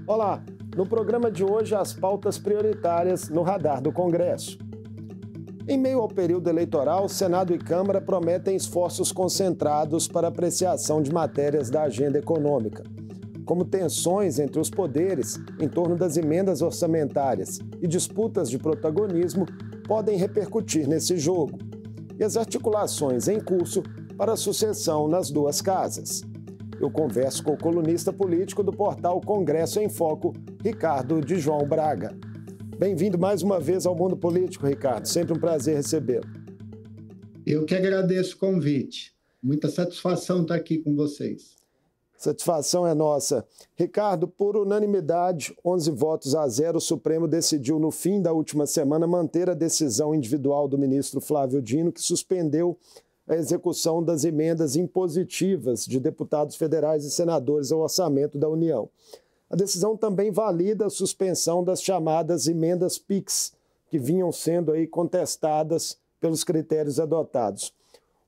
Olá, no programa de hoje as pautas prioritárias no radar do Congresso. Em meio ao período eleitoral, Senado e Câmara prometem esforços concentrados para apreciação de matérias da agenda econômica, como tensões entre os poderes em torno das emendas orçamentárias e disputas de protagonismo podem repercutir nesse jogo, e as articulações em curso para a sucessão nas duas casas. Eu converso com o colunista político do portal Congresso em Foco, Ricardo de João Braga. Bem-vindo mais uma vez ao Mundo Político, Ricardo. Sempre um prazer recebê-lo. Eu que agradeço o convite. Muita satisfação estar aqui com vocês. Satisfação é nossa. Ricardo, por unanimidade, 11 votos a 0, o Supremo decidiu no fim da última semana manter a decisão individual do ministro Flávio Dino, que suspendeu a execução das emendas impositivas de deputados federais e senadores ao orçamento da União. A decisão também valida a suspensão das chamadas emendas PIX, que vinham sendo aí contestadas pelos critérios adotados.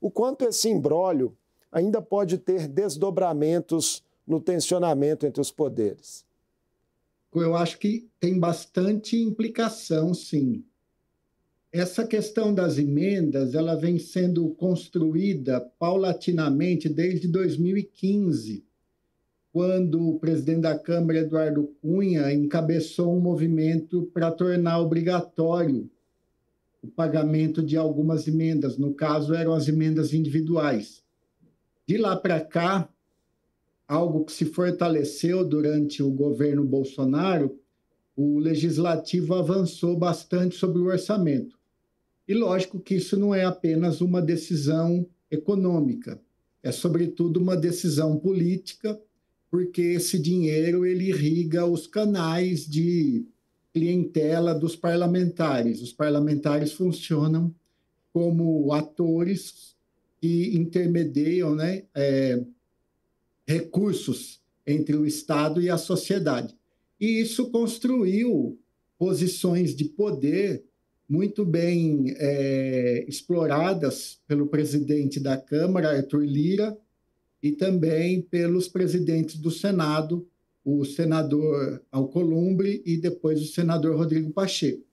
O quanto esse imbróglio ainda pode ter desdobramentos no tensionamento entre os poderes? Eu acho que tem bastante implicação, sim. Essa questão das emendas, ela vem sendo construída paulatinamente desde 2015, quando o presidente da Câmara, Eduardo Cunha, encabeçou um movimento para tornar obrigatório o pagamento de algumas emendas. No caso, eram as emendas individuais. De lá para cá, algo que se fortaleceu durante o governo Bolsonaro, o legislativo avançou bastante sobre o orçamento. E lógico que isso não é apenas uma decisão econômica, é sobretudo uma decisão política, porque esse dinheiro ele irriga os canais de clientela dos parlamentares. Os parlamentares funcionam como atores que intermediam, recursos entre o Estado e a sociedade. E isso construiu posições de poder muito bem exploradas pelo presidente da Câmara, Arthur Lira, e também pelos presidentes do Senado, o senador Alcolumbre e depois o senador Rodrigo Pacheco.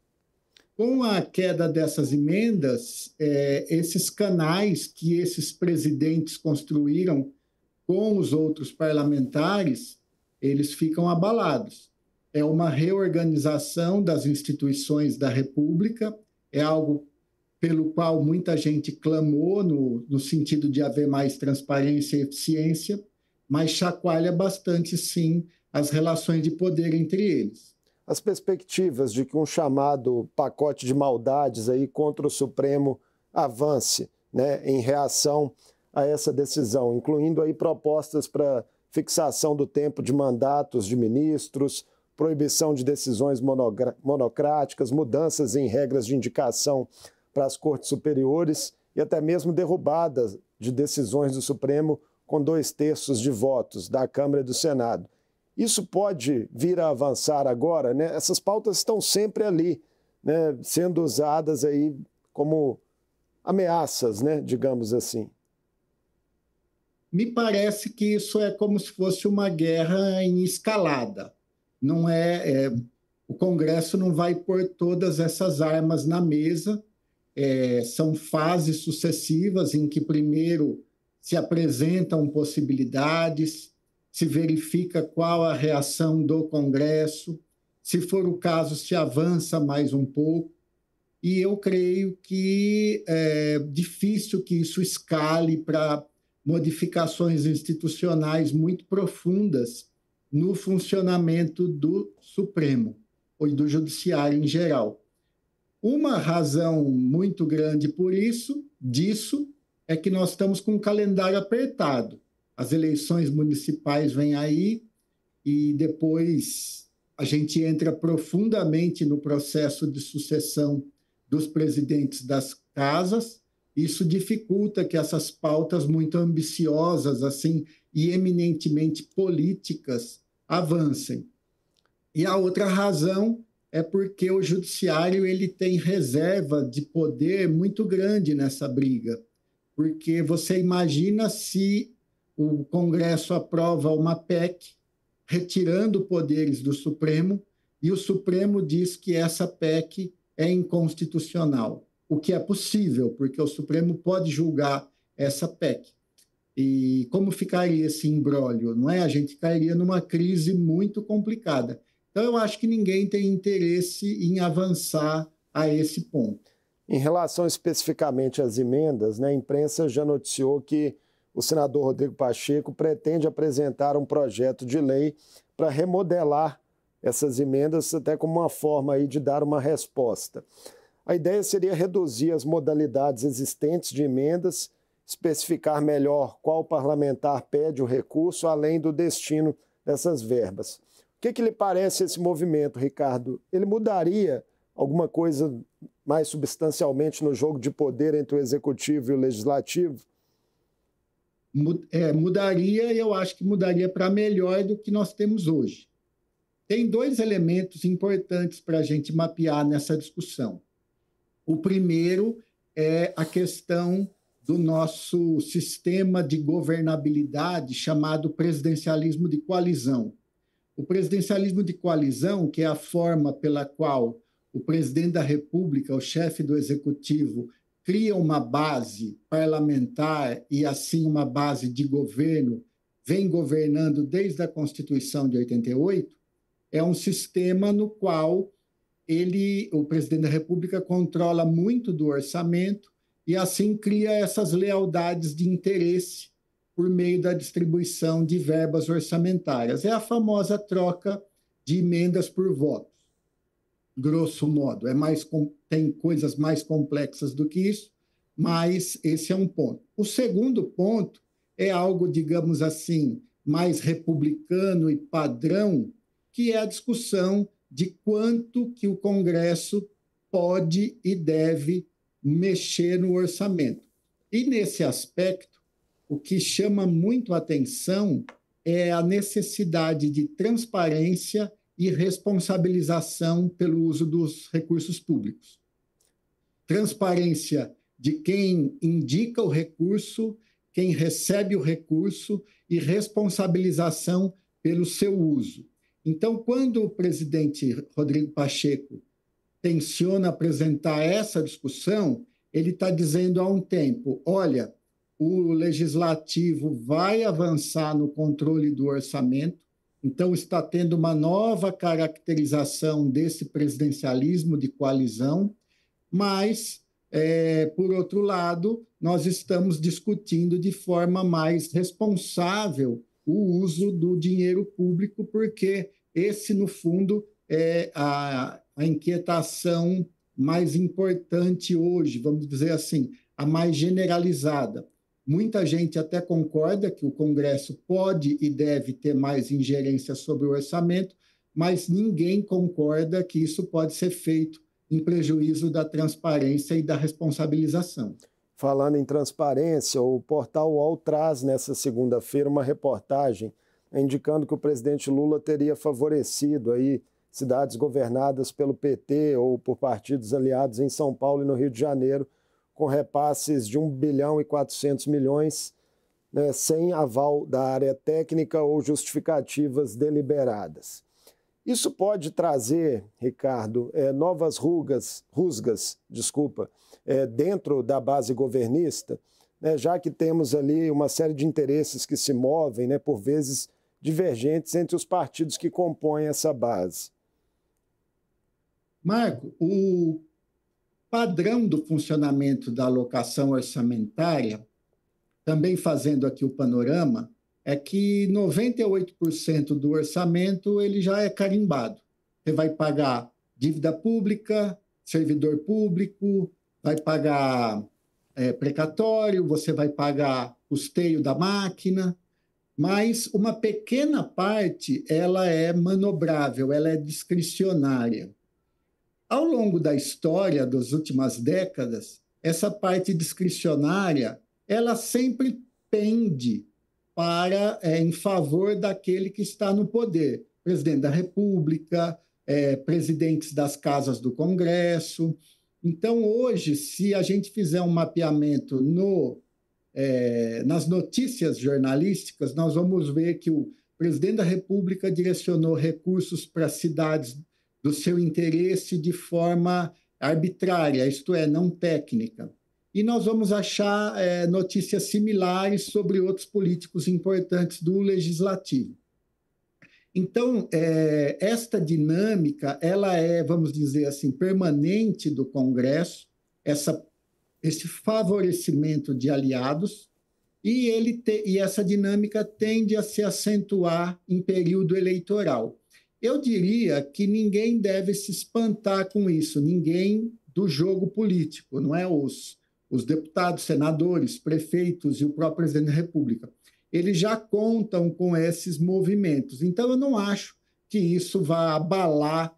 Com a queda dessas emendas, esses canais que esses presidentes construíram com os outros parlamentares, eles ficam abalados. É uma reorganização das instituições da República, é algo pelo qual muita gente clamou no sentido de haver mais transparência e eficiência, mas chacoalha bastante, sim, as relações de poder entre eles. As perspectivas de que um chamado pacote de maldades aí contra o Supremo avance, em reação a essa decisão, incluindo aí propostas para fixação do tempo de mandatos de ministros, proibição de decisões monocráticas, mudanças em regras de indicação para as cortes superiores e até mesmo derrubadas de decisões do Supremo com 2/3 de votos da Câmara e do Senado. Isso pode vir a avançar agora, né? Essas pautas estão sempre ali, sendo usadas aí como ameaças, digamos assim. Me parece que isso é como se fosse uma guerra em escalada. Não o Congresso não vai pôr todas essas armas na mesa. São fases sucessivas em que primeiro se apresentam possibilidades, se verifica qual a reação do Congresso, se for o caso, se avança mais um pouco. E eu creio que é difícil que isso escale para modificações institucionais muito profundas no funcionamento do Supremo ou do Judiciário em geral. Uma razão muito grande disso, é que nós estamos com um calendário apertado. As eleições municipais vêm aí e depois a gente entra profundamente no processo de sucessão dos presidentes das casas. Isso dificulta que essas pautas muito ambiciosas, assim, e eminentemente políticas avancem. E a outra razão é porque o judiciário ele tem reserva de poder muito grande nessa briga, porque você imagina se o Congresso aprova uma PEC retirando poderes do Supremo, e o Supremo diz que essa PEC é inconstitucional, o que é possível, porque o Supremo pode julgar essa PEC. E como ficaria esse imbróglio, não é? A gente cairia numa crise muito complicada. Então, eu acho que ninguém tem interesse em avançar a esse ponto. Em relação especificamente às emendas, né, a imprensa já noticiou que o senador Rodrigo Pacheco pretende apresentar um projeto de lei para remodelar essas emendas, até como uma forma aí de dar uma resposta. A ideia seria reduzir as modalidades existentes de emendas, especificar melhor qual parlamentar pede o recurso, além do destino dessas verbas. O que lhe parece esse movimento, Ricardo? Ele mudaria alguma coisa mais substancialmente no jogo de poder entre o Executivo e o Legislativo? Mudaria, e eu acho que mudaria para melhor do que nós temos hoje. Tem dois elementos importantes para a gente mapear nessa discussão. O primeiro é a questão do nosso sistema de governabilidade chamado presidencialismo de coalizão. O presidencialismo de coalizão, que é a forma pela qual o presidente da República, o chefe do Executivo, cria uma base parlamentar e, assim, uma base de governo, vem governando desde a Constituição de 88, é um sistema no qual o presidente da República controla muito do orçamento e, assim, cria essas lealdades de interesse por meio da distribuição de verbas orçamentárias. É a famosa troca de emendas por votos, grosso modo. Tem coisas mais complexas do que isso, mas esse é um ponto. O segundo ponto é algo, digamos assim, mais republicano e padrão, que é a discussão de quanto que o Congresso pode e deve mexer no orçamento. E, nesse aspecto, o que chama muito a atenção é a necessidade de transparência e responsabilização pelo uso dos recursos públicos. Transparência de quem indica o recurso, quem recebe o recurso e responsabilização pelo seu uso. Então, quando o presidente Rodrigo Pacheco tenciona apresentar essa discussão, ele está dizendo há um tempo, olha, o legislativo vai avançar no controle do orçamento, então está tendo uma nova caracterização desse presidencialismo de coalizão, mas, por outro lado, nós estamos discutindo de forma mais responsável o uso do dinheiro público, porque esse, no fundo, é a inquietação mais importante hoje, vamos dizer assim, a mais generalizada. Muita gente até concorda que o Congresso pode e deve ter mais ingerência sobre o orçamento, mas ninguém concorda que isso pode ser feito em prejuízo da transparência e da responsabilização. Falando em transparência, o portal UOL traz nessa segunda-feira uma reportagem indicando que o presidente Lula teria favorecido aí cidades governadas pelo PT ou por partidos aliados em São Paulo e no Rio de Janeiro, com repasses de 1 bilhão e 400 milhões, né, sem aval da área técnica ou justificativas deliberadas. Isso pode trazer, Ricardo, novas rusgas, dentro da base governista, né, já que temos ali uma série de interesses que se movem, né, por vezes divergentes entre os partidos que compõem essa base. Marco, o padrão do funcionamento da alocação orçamentária, também fazendo aqui o panorama, é que 98% do orçamento ele já é carimbado. Você vai pagar dívida pública, servidor público, vai pagar precatório, você vai pagar custeio da máquina, mas uma pequena parte ela é manobrável, ela é discricionária. Ao longo da história das últimas décadas, essa parte discricionária ela sempre pende em favor daquele que está no poder, presidente da República, presidentes das casas do Congresso. Então, hoje, se a gente fizer um mapeamento nas notícias jornalísticas, nós vamos ver que o presidente da República direcionou recursos para cidades do seu interesse de forma arbitrária, isto é, não técnica. E nós vamos achar notícias similares sobre outros políticos importantes do Legislativo. Então, esta dinâmica, ela é, vamos dizer assim, permanente do Congresso, esse favorecimento de aliados, e essa dinâmica tende a se acentuar em período eleitoral. Eu diria que ninguém deve se espantar com isso, ninguém do jogo político, não é? Os deputados, senadores, prefeitos e o próprio presidente da República. Eles já contam com esses movimentos. Então, eu não acho que isso vá abalar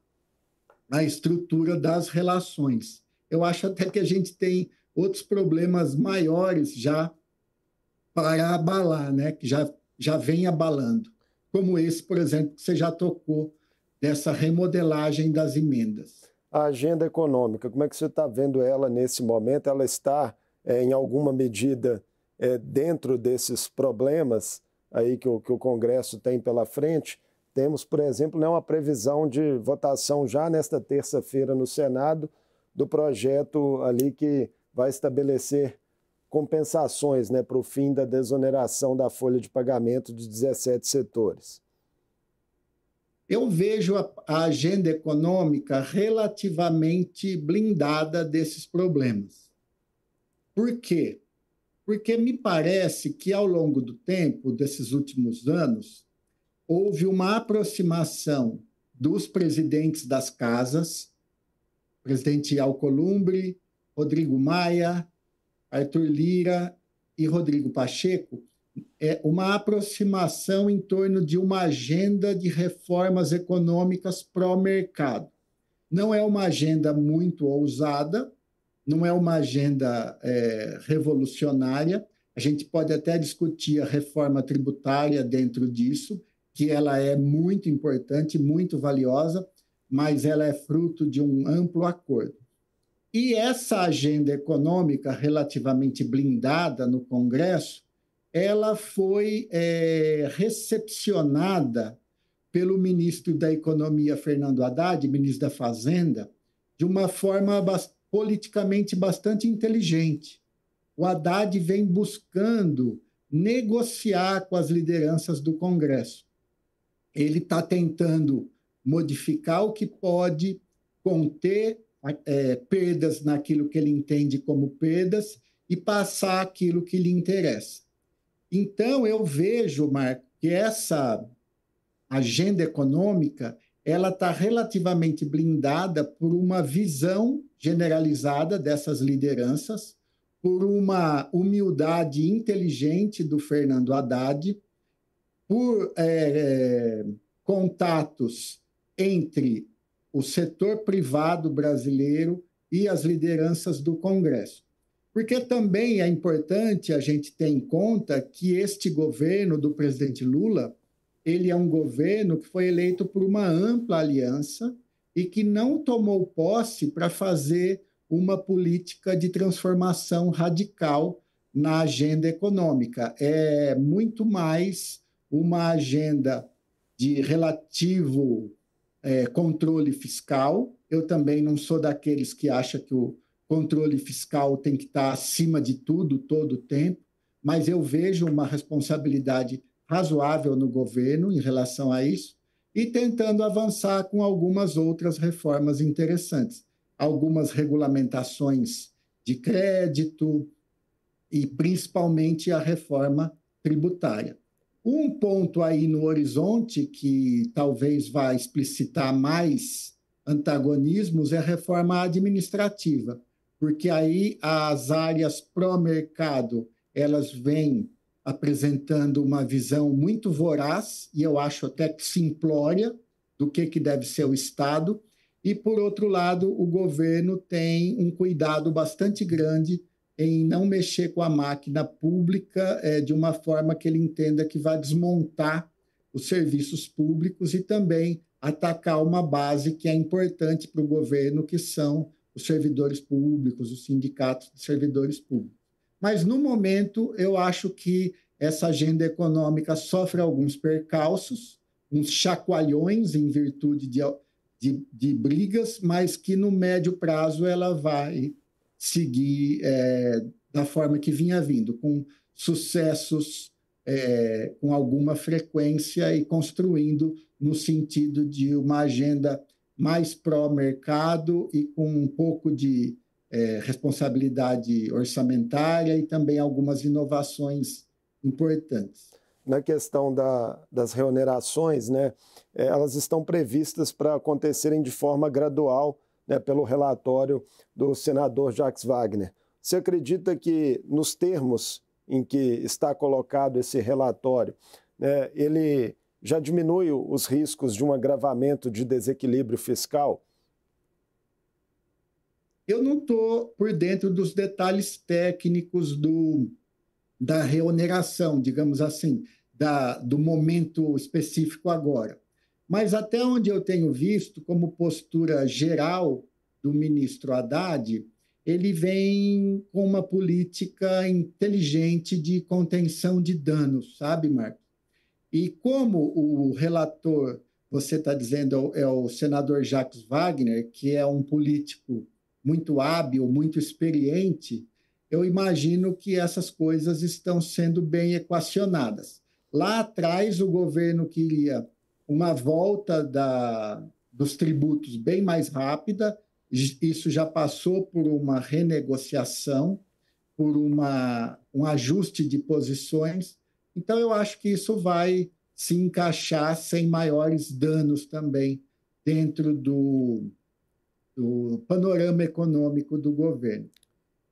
a estrutura das relações. Eu acho até que a gente tem outros problemas maiores já para abalar, né? Que já vem abalando, como esse, por exemplo, que você já tocou, dessa remodelagem das emendas. A agenda econômica, como é que você está vendo ela nesse momento? Ela está, em alguma medida, dentro desses problemas aí que o Congresso tem pela frente? Temos, por exemplo, uma previsão de votação já nesta terça-feira no Senado do projeto ali que vai estabelecer compensações, né, para o fim da desoneração da folha de pagamento de 17 setores. Eu vejo a agenda econômica relativamente blindada desses problemas. Por quê? Porque me parece que, ao longo do tempo, desses últimos anos, houve uma aproximação dos presidentes das casas, presidente Alcolumbre, Rodrigo Maia, Arthur Lira e Rodrigo Pacheco, uma aproximação em torno de uma agenda de reformas econômicas pró-mercado. Não é uma agenda muito ousada, não é uma agenda revolucionária. A gente pode até discutir a reforma tributária dentro disso, que ela é muito importante, muito valiosa, mas ela é fruto de um amplo acordo. E essa agenda econômica relativamente blindada no Congresso, ela foi recepcionada pelo ministro da Economia, Fernando Haddad, ministro da Fazenda, de uma forma politicamente bastante inteligente. O Haddad vem buscando negociar com as lideranças do Congresso. Ele está tentando modificar o que pode, conter perdas naquilo que ele entende como perdas e passar aquilo que lhe interessa. Então, eu vejo, Marco, que essa agenda econômica ela está relativamente blindada por uma visão generalizada dessas lideranças, por uma humildade inteligente do Fernando Haddad, por contatos entre o setor privado brasileiro e as lideranças do Congresso. Porque também é importante a gente ter em conta que este governo do presidente Lula, ele é um governo que foi eleito por uma ampla aliança e que não tomou posse para fazer uma política de transformação radical na agenda econômica. É muito mais uma agenda de relativo controle fiscal. Eu também não sou daqueles que acham que o controle fiscal tem que estar acima de tudo, todo o tempo, mas eu vejo uma responsabilidade razoável no governo em relação a isso e tentando avançar com algumas outras reformas interessantes. Algumas regulamentações de crédito e, principalmente, a reforma tributária. Um ponto aí no horizonte que talvez vá explicitar mais antagonismos é a reforma administrativa, porque aí as áreas pró-mercado elas vêm apresentando uma visão muito voraz, e eu acho até que simplória, do que deve ser o Estado, e, por outro lado, o governo tem um cuidado bastante grande em não mexer com a máquina pública de uma forma que ele entenda que vai desmontar os serviços públicos e também atacar uma base que é importante para o governo, que são os servidores públicos, os sindicatos de servidores públicos. Mas, no momento, eu acho que essa agenda econômica sofre alguns percalços, uns chacoalhões em virtude de brigas, mas que no médio prazo ela vai seguir da forma que vinha vindo, com sucessos com alguma frequência e construindo no sentido de uma agenda mais pró-mercado e com um pouco de responsabilidade orçamentária e também algumas inovações importantes. Na questão das reonerações, né, elas estão previstas para acontecerem de forma gradual, né, pelo relatório do senador Jacques Wagner. Você acredita que, nos termos em que está colocado esse relatório, né, ele já diminui os riscos de um agravamento de desequilíbrio fiscal? Eu não estou por dentro dos detalhes técnicos da reoneração, digamos assim, do momento específico agora. Mas até onde eu tenho visto, como postura geral do ministro Haddad, ele vem com uma política inteligente de contenção de danos, sabe, Marcos? E como o relator, você está dizendo, é o senador Jacques Wagner, que é um político muito hábil, muito experiente, eu imagino que essas coisas estão sendo bem equacionadas. Lá atrás, o governo queria uma volta dos tributos bem mais rápida, isso já passou por uma renegociação, por um ajuste de posições. Então, eu acho que isso vai se encaixar sem maiores danos também dentro do panorama econômico do governo.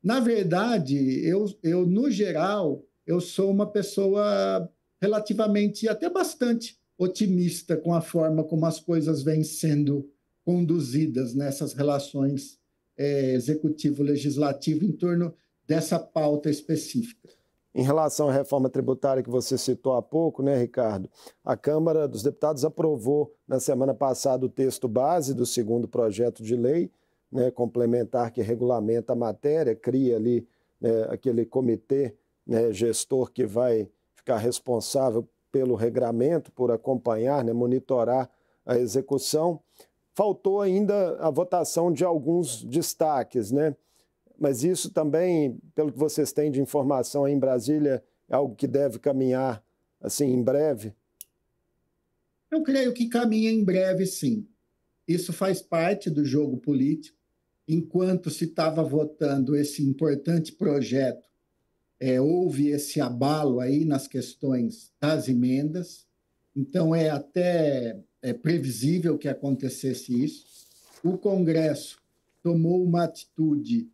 Na verdade, eu no geral, eu sou uma pessoa relativamente, até bastante otimista com a forma como as coisas vêm sendo conduzidas nessas relações executivo-legislativo em torno dessa pauta específica. Em relação à reforma tributária que você citou há pouco, né, Ricardo? A Câmara dos Deputados aprovou na semana passada o texto base do segundo projeto de lei, né, complementar que regulamenta a matéria, cria ali, né, aquele comitê, né, gestor que vai ficar responsável pelo regramento, por acompanhar, né, monitorar a execução. Faltou ainda a votação de alguns destaques, né? Mas isso também, pelo que vocês têm de informação aí em Brasília, é algo que deve caminhar assim em breve? Eu creio que caminha em breve, sim. Isso faz parte do jogo político. Enquanto se estava votando esse importante projeto, houve esse abalo aí nas questões das emendas. Então, é até previsível que acontecesse isso. O Congresso tomou uma atitude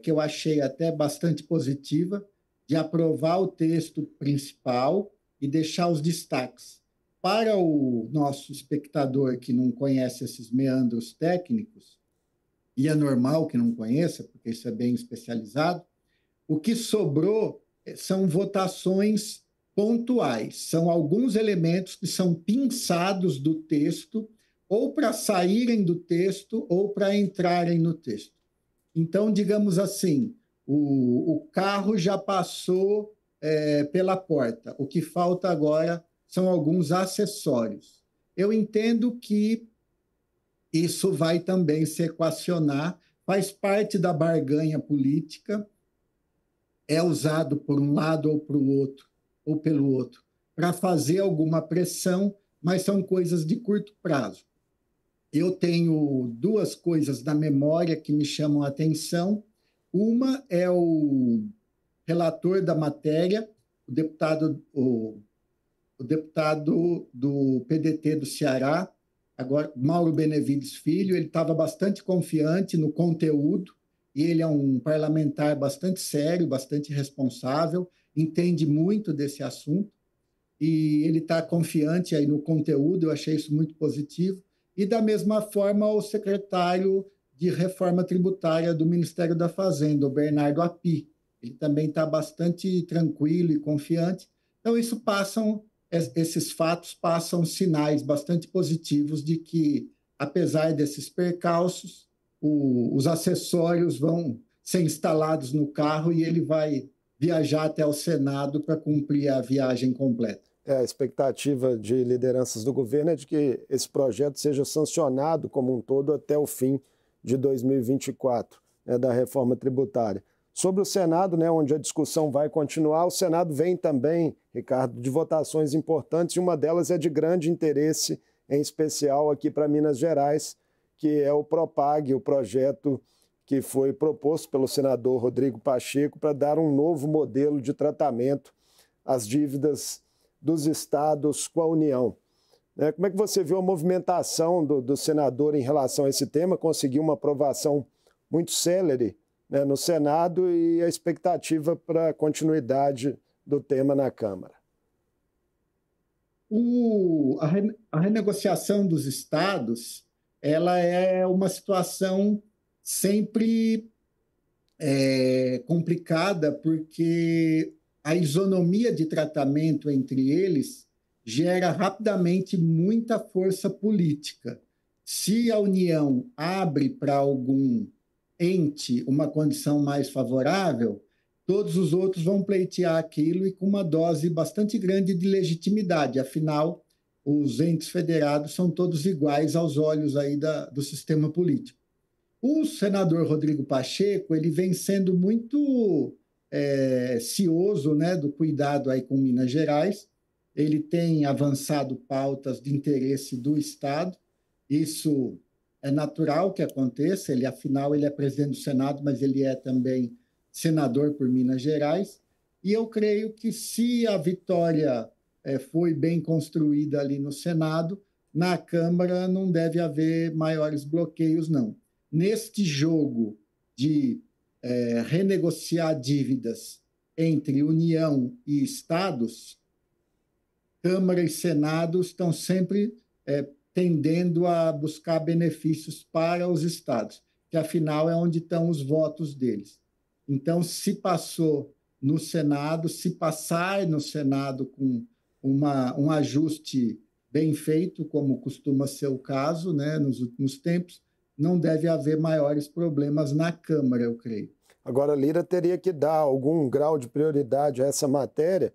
que eu achei até bastante positiva, de aprovar o texto principal e deixar os destaques. Para o nosso espectador que não conhece esses meandros técnicos, e é normal que não conheça, porque isso é bem especializado, o que sobrou são votações pontuais, são alguns elementos que são pinçados do texto, ou para saírem do texto, ou para entrarem no texto. Então, digamos assim, o carro já passou pela porta. O que falta agora são alguns acessórios. Eu entendo que isso vai também se equacionar, faz parte da barganha política, é usado por um lado ou para o outro, ou pelo outro, para fazer alguma pressão, mas são coisas de curto prazo. Eu tenho duas coisas na memória que me chamam a atenção. Uma é o relator da matéria, o deputado do PDT do Ceará, agora Mauro Benevides Filho. Ele estava bastante confiante no conteúdo, e ele é um parlamentar bastante sério, bastante responsável, entende muito desse assunto, e ele está confiante aí no conteúdo. Eu achei isso muito positivo. E, da mesma forma, o secretário de Reforma Tributária do Ministério da Fazenda, o Bernardo Api. Ele também está bastante tranquilo e confiante. Então, esses fatos passam sinais bastante positivos de que, apesar desses percalços, os acessórios vão ser instalados no carro e ele vai viajar até o Senado para cumprir a viagem completa. A expectativa de lideranças do governo é de que esse projeto seja sancionado como um todo até o fim de 2024, da reforma tributária. Sobre o Senado, onde a discussão vai continuar, o Senado vem também, Ricardo, de votações importantes, e uma delas é de grande interesse, em especial aqui para Minas Gerais, que é o PROPAG, o projeto que foi proposto pelo senador Rodrigo Pacheco para dar um novo modelo de tratamento às dívidas dos estados com a União. Como é que você viu a movimentação do senador em relação a esse tema? Conseguiu uma aprovação muito célere, no Senado, e a expectativa para a continuidade do tema na Câmara? A renegociação dos estados, ela é uma situação sempre complicada, porque a isonomia de tratamento entre eles gera rapidamente muita força política. Se a União abre para algum ente uma condição mais favorável, todos os outros vão pleitear aquilo, e com uma dose bastante grande de legitimidade. Afinal, os entes federados são todos iguais aos olhos aí do sistema político. O senador Rodrigo Pacheco, ele vem sendo muito cioso, do cuidado aí com Minas Gerais. Ele tem avançado pautas de interesse do Estado. Isso é natural que aconteça. Afinal, ele é presidente do Senado, mas ele é também senador por Minas Gerais. E eu creio que, se a vitória foi bem construída ali no Senado, na Câmara não deve haver maiores bloqueios, não. Neste jogo de renegociar dívidas entre União e Estados, Câmara e Senado estão sempre tendendo a buscar benefícios para os estados, que afinal é onde estão os votos deles. Então, se passou no Senado, se passar no Senado com um ajuste bem feito, como costuma ser o caso, nos últimos tempos, não deve haver maiores problemas na Câmara, eu creio. Agora, Lira teria que dar algum grau de prioridade a essa matéria,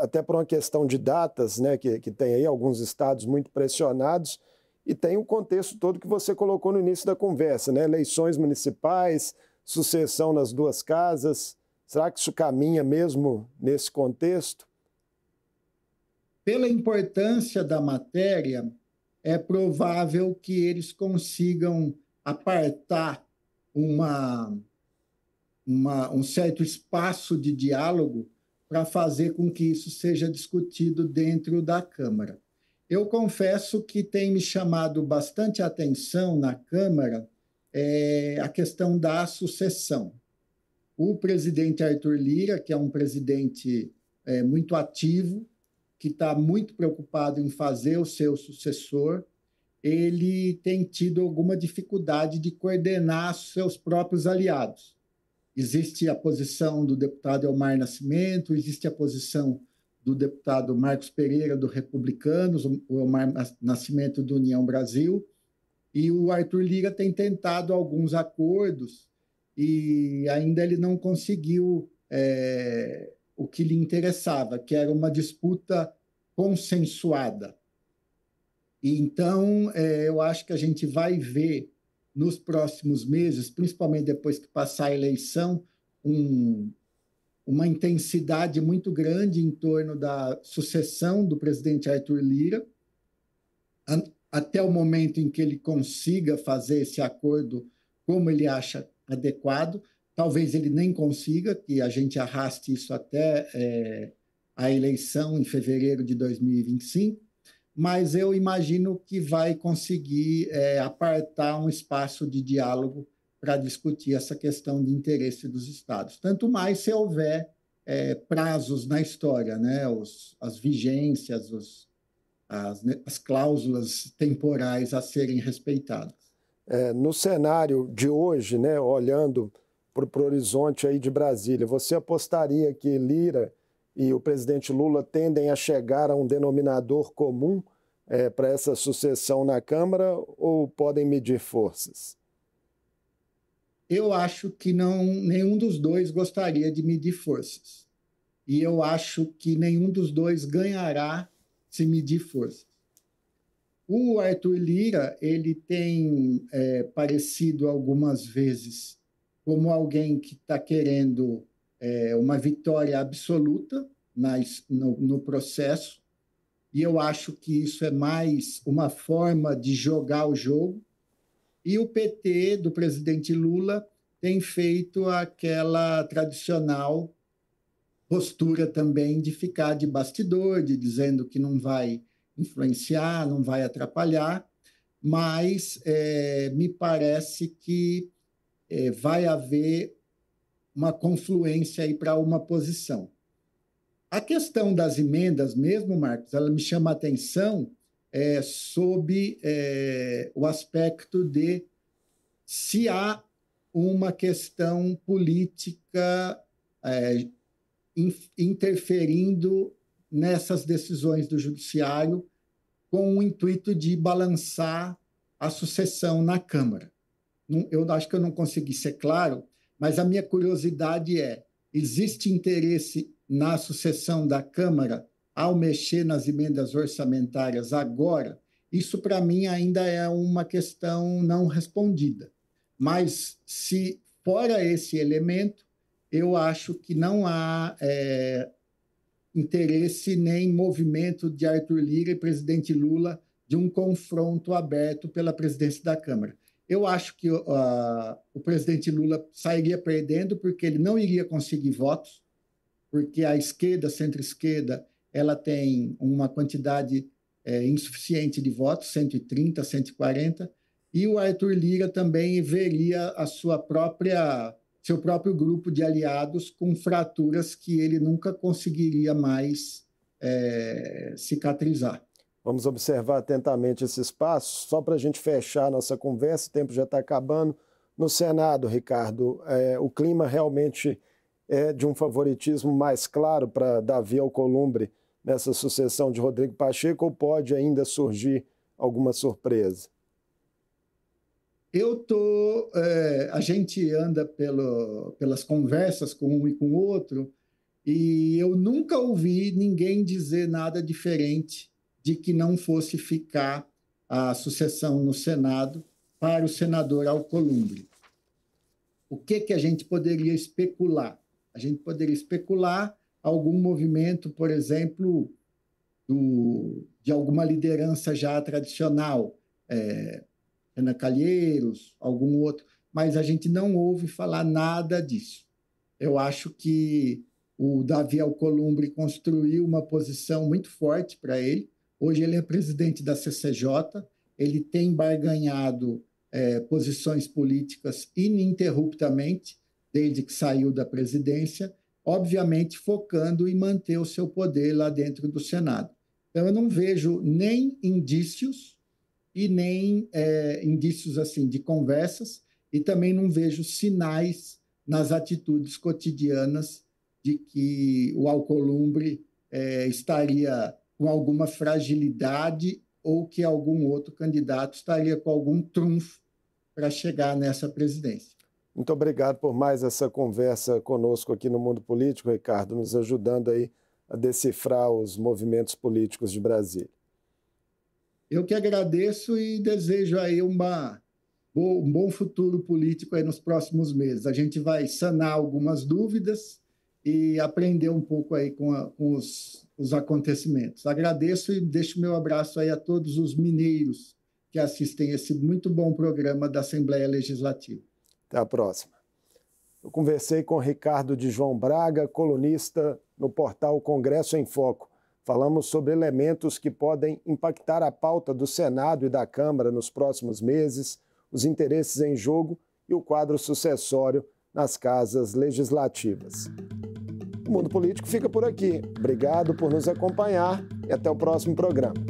até por uma questão de datas, que tem aí alguns estados muito pressionados, e tem o contexto todo que você colocou no início da conversa, eleições municipais, sucessão nas duas casas. Será que isso caminha mesmo nesse contexto? Pela importância da matéria, é provável que eles consigam apartar um certo espaço de diálogo para fazer com que isso seja discutido dentro da Câmara. Eu confesso que tem me chamado bastante atenção na Câmara a questão da sucessão. O presidente Arthur Lira, que é um presidente muito ativo, que está muito preocupado em fazer o seu sucessor, ele tem tido alguma dificuldade de coordenar seus próprios aliados. Existe a posição do deputado Elmar Nascimento, existe a posição do deputado Marcos Pereira, do Republicanos, o Elmar Nascimento, do União Brasil, e o Arthur Lira tem tentado alguns acordos e ainda ele não conseguiu o que lhe interessava, que era uma disputa consensuada. E então, eu acho que a gente vai ver nos próximos meses, principalmente depois que passar a eleição, uma intensidade muito grande em torno da sucessão do presidente Arthur Lira, até o momento em que ele consiga fazer esse acordo como ele acha adequado. Talvez ele nem consiga, que a gente arraste isso até a eleição em fevereiro de 2025, mas eu imagino que vai conseguir apartar um espaço de diálogo para discutir essa questão de interesse dos estados. Tanto mais se houver prazos na história, as vigências, as cláusulas temporais a serem respeitadas. No cenário de hoje, olhando para o horizonte aí de Brasília, você apostaria que Lira e o presidente Lula tendem a chegar a um denominador comum para essa sucessão na Câmara, ou podem medir forças? Eu acho que nenhum dos dois gostaria de medir forças. E eu acho que nenhum dos dois ganhará se medir forças. O Arthur Lira, ele tem parecido algumas vezes como alguém que está querendo uma vitória absoluta no processo, e eu acho que isso é mais uma forma de jogar o jogo. E o PT do presidente Lula tem feito aquela tradicional postura também de ficar de bastidor, dizendo que não vai influenciar, não vai atrapalhar, mas me parece que vai haver uma confluência aí para uma posição. A questão das emendas mesmo, Marcos, ela me chama a atenção sob o aspecto de se há uma questão política interferindo nessas decisões do judiciário com o intuito de balançar a sucessão na Câmara. Eu acho que eu não consegui ser claro, mas a minha curiosidade existe interesse na sucessão da Câmara ao mexer nas emendas orçamentárias agora? Isso, para mim, ainda é uma questão não respondida. Mas, se fora esse elemento, eu acho que não há interesse nem movimento de Arthur Lira e presidente Lula de um confronto aberto pela presidência da Câmara. Eu acho que o presidente Lula sairia perdendo porque ele não iria conseguir votos, porque a esquerda, centro-esquerda, ela tem uma quantidade insuficiente de votos, 130, 140, e o Arthur Lira também veria seu próprio grupo de aliados com fraturas que ele nunca conseguiria mais cicatrizar. Vamos observar atentamente esses passos. Só para a gente fechar a nossa conversa, o tempo já está acabando. No Senado, Ricardo, o clima realmente é de um favoritismo mais claro para Davi Alcolumbre nessa sucessão de Rodrigo Pacheco, ou pode ainda surgir alguma surpresa? A gente anda pelas conversas com um e com o outro, e eu nunca ouvi ninguém dizer nada diferente de que não fosse ficar a sucessão no Senado para o senador Alcolumbre. O que a gente poderia especular? A gente poderia especular algum movimento, por exemplo, de alguma liderança já tradicional, Ana Calheiros, algum outro, mas a gente não ouve falar nada disso. Eu acho que o Davi Alcolumbre construiu uma posição muito forte para ele. Hoje ele é presidente da CCJ, ele tem barganhado posições políticas ininterruptamente, desde que saiu da presidência, obviamente focando em manter o seu poder lá dentro do Senado. Então, eu não vejo nem indícios e nem indícios assim de conversas, e também não vejo sinais nas atitudes cotidianas de que o Alcolumbre estaria com alguma fragilidade ou que algum outro candidato estaria com algum trunfo para chegar nessa presidência. Muito obrigado por mais essa conversa conosco aqui no Mundo Político, Ricardo, nos ajudando aí a decifrar os movimentos políticos de Brasília. Eu que agradeço e desejo aí um bom futuro político aí nos próximos meses. A gente vai sanar algumas dúvidas e aprender um pouco aí com os acontecimentos. Agradeço e deixo meu abraço aí a todos os mineiros que assistem esse muito bom programa da Assembleia Legislativa. Até a próxima. Eu conversei com Ricardo de João Braga, colunista no portal Congresso em Foco. Falamos sobre elementos que podem impactar a pauta do Senado e da Câmara nos próximos meses, os interesses em jogo e o quadro sucessório nas casas legislativas. O Mundo Político fica por aqui. Obrigado por nos acompanhar e até o próximo programa.